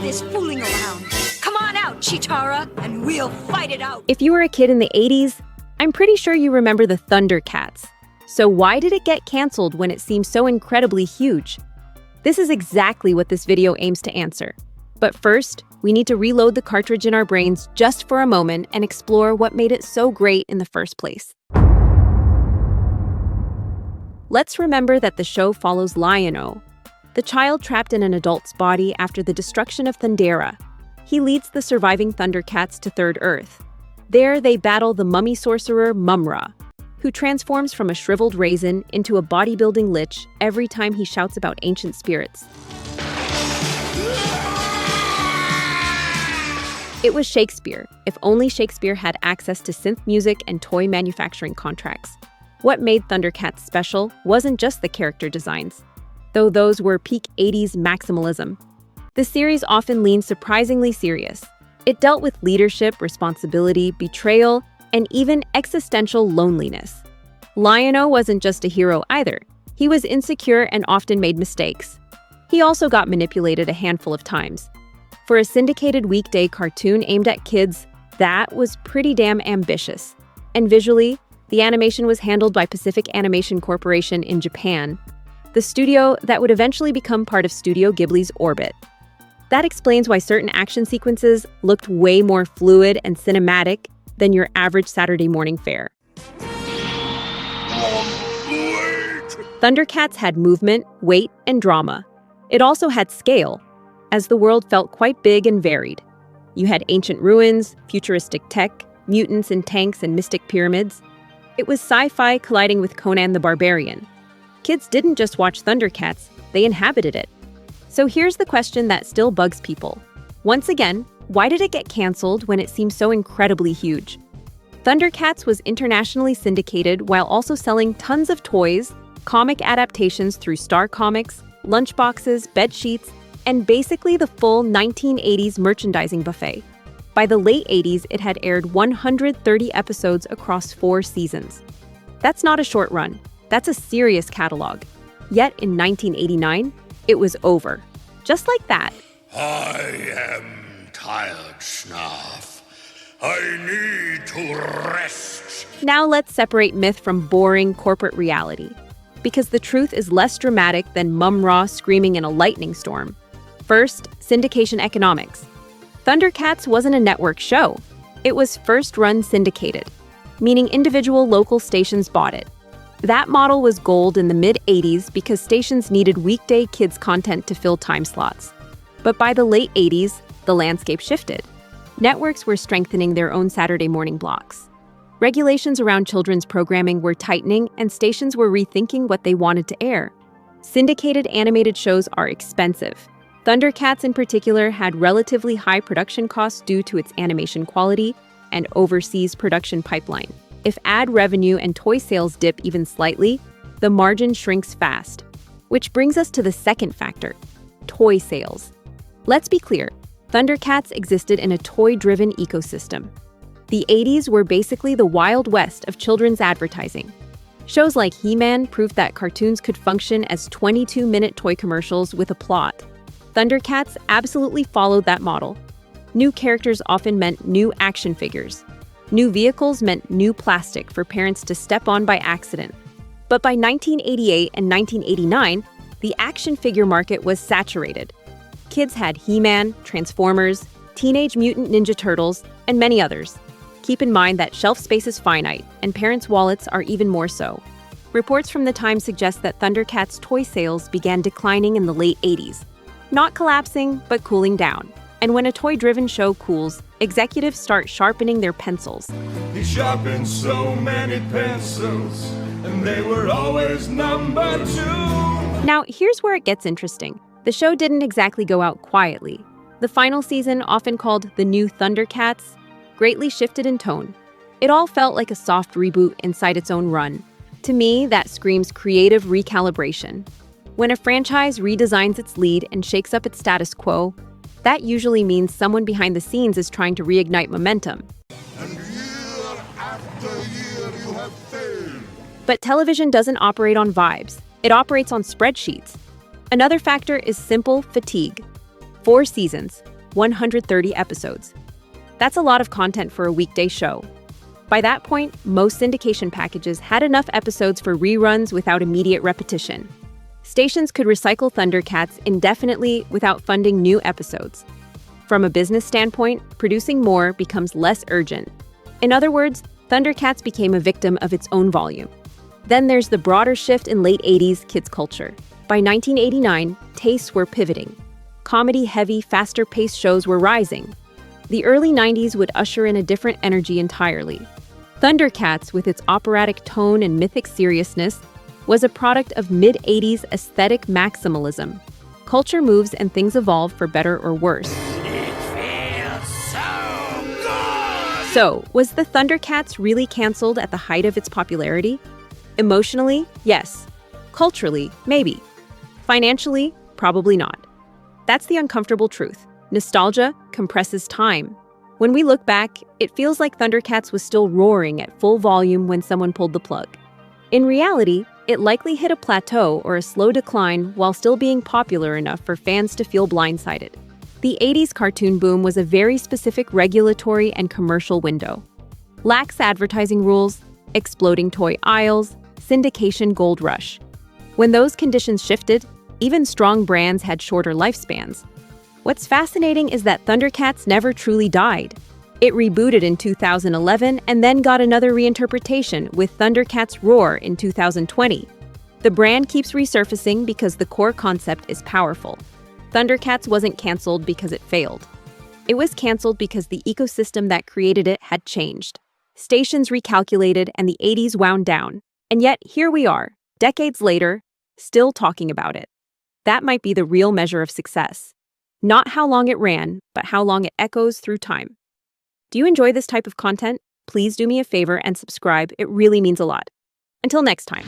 this fooling around. Come on out, Chitara, and we'll fight it out. If you were a kid in the 80s, I'm pretty sure you remember the ThunderCats. So why did it get canceled when it seemed so incredibly huge? This is exactly what this video aims to answer. But first, we need to reload the cartridge in our brains just for a moment and explore what made it so great in the first place. Let's remember that the show follows Lion-O, the child trapped in an adult's body after the destruction of Thundera. He leads the surviving ThunderCats to Third Earth. There, they battle the mummy sorcerer Mumra, who transforms from a shriveled raisin into a bodybuilding lich every time he shouts about ancient spirits. It was Shakespeare, if only Shakespeare had access to synth music and toy manufacturing contracts. What made ThunderCats special wasn't just the character designs, though those were peak 80s maximalism. The series often leaned surprisingly serious. It dealt with leadership, responsibility, betrayal, and even existential loneliness. Lion-O wasn't just a hero either. He was insecure and often made mistakes. He also got manipulated a handful of times. For a syndicated weekday cartoon aimed at kids, that was pretty damn ambitious. And visually, the animation was handled by Pacific Animation Corporation in Japan, the studio that would eventually become part of Studio Ghibli's orbit. That explains why certain action sequences looked way more fluid and cinematic than your average Saturday morning fare. ThunderCats had movement, weight, and drama. It also had scale, as the world felt quite big and varied. You had ancient ruins, futuristic tech, mutants and tanks and mystic pyramids. It was sci-fi colliding with Conan the Barbarian. Kids didn't just watch ThunderCats, they inhabited it. So here's the question that still bugs people. Once again, why did it get canceled when it seemed so incredibly huge? ThunderCats was internationally syndicated while also selling tons of toys, comic adaptations through Star Comics, lunchboxes, bedsheets, and basically the full 1980s merchandising buffet. By the late 80s, it had aired 130 episodes across 4 seasons. That's not a short run. That's a serious catalog. Yet in 1989, it was over. Just like that. I am tired, Snarf. I need to rest. Now let's separate myth from boring corporate reality. Because the truth is less dramatic than Mumra screaming in a lightning storm. First, syndication economics. ThunderCats wasn't a network show. It was first-run syndicated, meaning individual local stations bought it. That model was gold in the mid-80s because stations needed weekday kids' content to fill time slots. But by the late 80s, the landscape shifted. Networks were strengthening their own Saturday morning blocks. Regulations around children's programming were tightening, and stations were rethinking what they wanted to air. Syndicated animated shows are expensive. ThunderCats in particular had relatively high production costs due to its animation quality and overseas production pipeline. If ad revenue and toy sales dip even slightly, the margin shrinks fast. Which brings us to the second factor, toy sales. Let's be clear, ThunderCats existed in a toy-driven ecosystem. The 80s were basically the Wild West of children's advertising. Shows like He-Man proved that cartoons could function as 22-minute toy commercials with a plot. ThunderCats absolutely followed that model. New characters often meant new action figures. New vehicles meant new plastic for parents to step on by accident. But by 1988 and 1989, the action figure market was saturated. Kids had He-Man, Transformers, Teenage Mutant Ninja Turtles, and many others. Keep in mind that shelf space is finite, and parents' wallets are even more so. Reports from the time suggest that ThunderCats' toy sales began declining in the late 80s. Not collapsing, but cooling down. And when a toy-driven show cools, executives start sharpening their pencils. He sharpened so many pencils, and they were always number 2. Now, here's where it gets interesting. The show didn't exactly go out quietly. The final season, often called The New ThunderCats, greatly shifted in tone. It all felt like a soft reboot inside its own run. To me, that screams creative recalibration. When a franchise redesigns its lead and shakes up its status quo, that usually means someone behind the scenes is trying to reignite momentum. And year after year you have failed. But television doesn't operate on vibes. It operates on spreadsheets. Another factor is simple fatigue. 4 seasons, 130 episodes. That's a lot of content for a weekday show. By that point, most syndication packages had enough episodes for reruns without immediate repetition. Stations could recycle ThunderCats indefinitely without funding new episodes. From a business standpoint, producing more becomes less urgent. In other words, ThunderCats became a victim of its own volume. Then there's the broader shift in late 80s kids culture. By 1989, tastes were pivoting. Comedy-heavy, faster-paced shows were rising. The early 90s would usher in a different energy entirely. ThunderCats, with its operatic tone and mythic seriousness, was a product of mid-80s aesthetic maximalism. Culture moves and things evolve for better or worse. So, was the ThunderCats really canceled at the height of its popularity? Emotionally, yes. Culturally, maybe. Financially, probably not. That's the uncomfortable truth. Nostalgia compresses time. When we look back, it feels like ThunderCats was still roaring at full volume when someone pulled the plug. In reality, it likely hit a plateau or a slow decline while still being popular enough for fans to feel blindsided. The 80s cartoon boom was a very specific regulatory and commercial window. Lax advertising rules, exploding toy aisles, syndication gold rush. When those conditions shifted, even strong brands had shorter lifespans. What's fascinating is that ThunderCats never truly died. It rebooted in 2011 and then got another reinterpretation with ThunderCats Roar in 2020. The brand keeps resurfacing because the core concept is powerful. ThunderCats wasn't canceled because it failed. It was canceled because the ecosystem that created it had changed. Stations recalculated and the 80s wound down. And yet, here we are, decades later, still talking about it. That might be the real measure of success. Not how long it ran, but how long it echoes through time. Do you enjoy this type of content? Please do me a favor and subscribe. It really means a lot. Until next time.